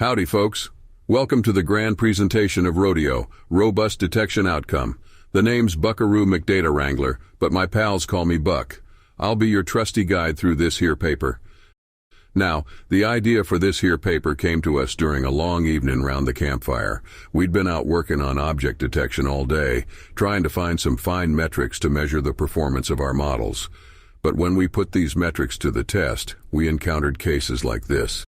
Howdy, folks. Welcome to the grand presentation of Rodeo, Robust Detection Outcome. The name's Buckaroo McData Wrangler, but my pals call me Buck. I'll be your trusty guide through this here paper. Now, the idea for this here paper came to us during a long evening round the campfire. We'd been out working on object detection all day, trying to find some fine metrics to measure the performance of our models. But when we put these metrics to the test, we encountered cases like this.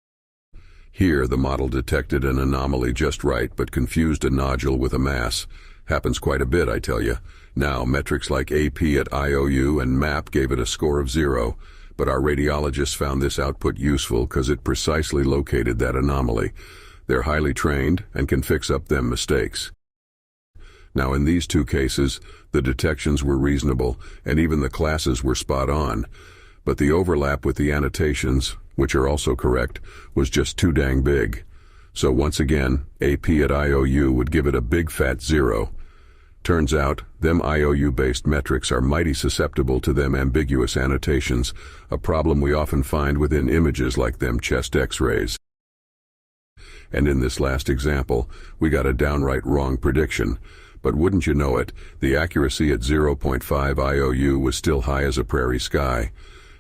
Here, the model detected an anomaly just right, but confused a nodule with a mass. Happens quite a bit, I tell you. Now, metrics like AP at IOU and MAP gave it a score of 0, but our radiologists found this output useful because it precisely located that anomaly. They're highly trained and can fix up them mistakes. Now, in these two cases, the detections were reasonable, and even the classes were spot on. But the overlap with the annotations, which are also correct, was just too dang big. So once again, AP at IOU would give it a big fat 0. Turns out, them IOU-based metrics are mighty susceptible to them ambiguous annotations, a problem we often find within images like them chest x-rays. And in this last example, we got a downright wrong prediction. But wouldn't you know it, the accuracy at 0.5 IOU was still high as a prairie sky.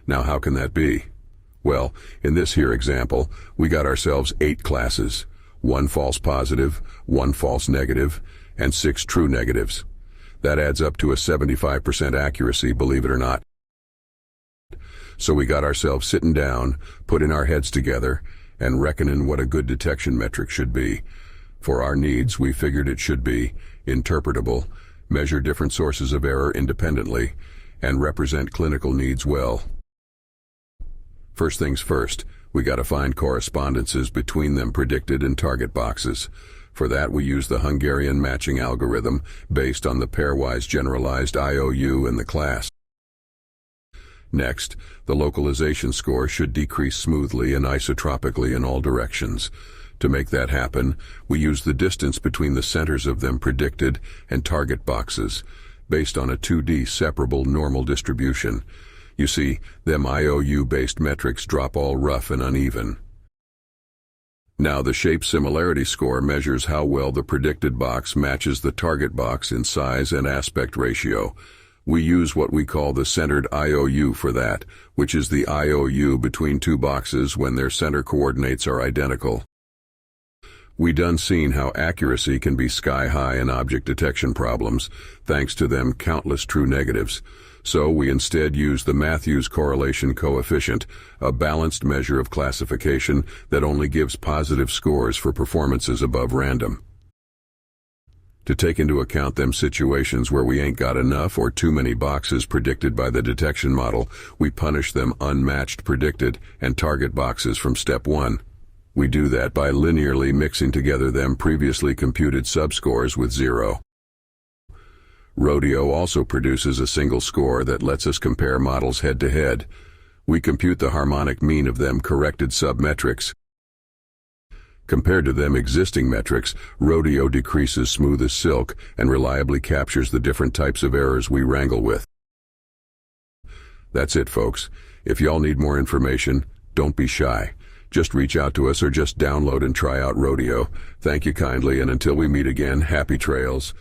Now how can that be? Well, in this here example, we got ourselves 8 classes, 1 false positive, 1 false negative, and 6 true negatives. That adds up to a 75% accuracy, believe it or not. So we got ourselves sitting down, putting our heads together, and reckoning what a good detection metric should be. For our needs, we figured it should be interpretable, measure different sources of error independently, and represent clinical needs well. First things first, we gotta find correspondences between them predicted and target boxes. For that, we use the Hungarian matching algorithm based on the pairwise generalized IOU in the class. Next, the localization score should decrease smoothly and isotropically in all directions. To make that happen, we use the distance between the centers of them predicted and target boxes, based on a 2D separable normal distribution. You see, them IOU-based metrics drop all rough and uneven. Now the shape similarity score measures how well the predicted box matches the target box in size and aspect ratio. We use what we call the centered IOU for that, which is the IOU between two boxes when their center coordinates are identical. We done seen how accuracy can be sky-high in object detection problems, thanks to them countless true negatives. So we instead use the Matthews correlation coefficient, a balanced measure of classification that only gives positive scores for performances above random. To take into account them situations where we ain't got enough or too many boxes predicted by the detection model, we punish them unmatched predicted and target boxes from step 1. We do that by linearly mixing together them previously computed subscores with 0. Rodeo also produces a single score that lets us compare models head-to-head. We compute the harmonic mean of them corrected submetrics. Compared to them existing metrics, Rodeo decreases smooth as silk and reliably captures the different types of errors we wrangle with. That's it, folks. If y'all need more information, don't be shy. Just reach out to us or just download and try out Rodeo. Thank you kindly, and until we meet again, happy trails.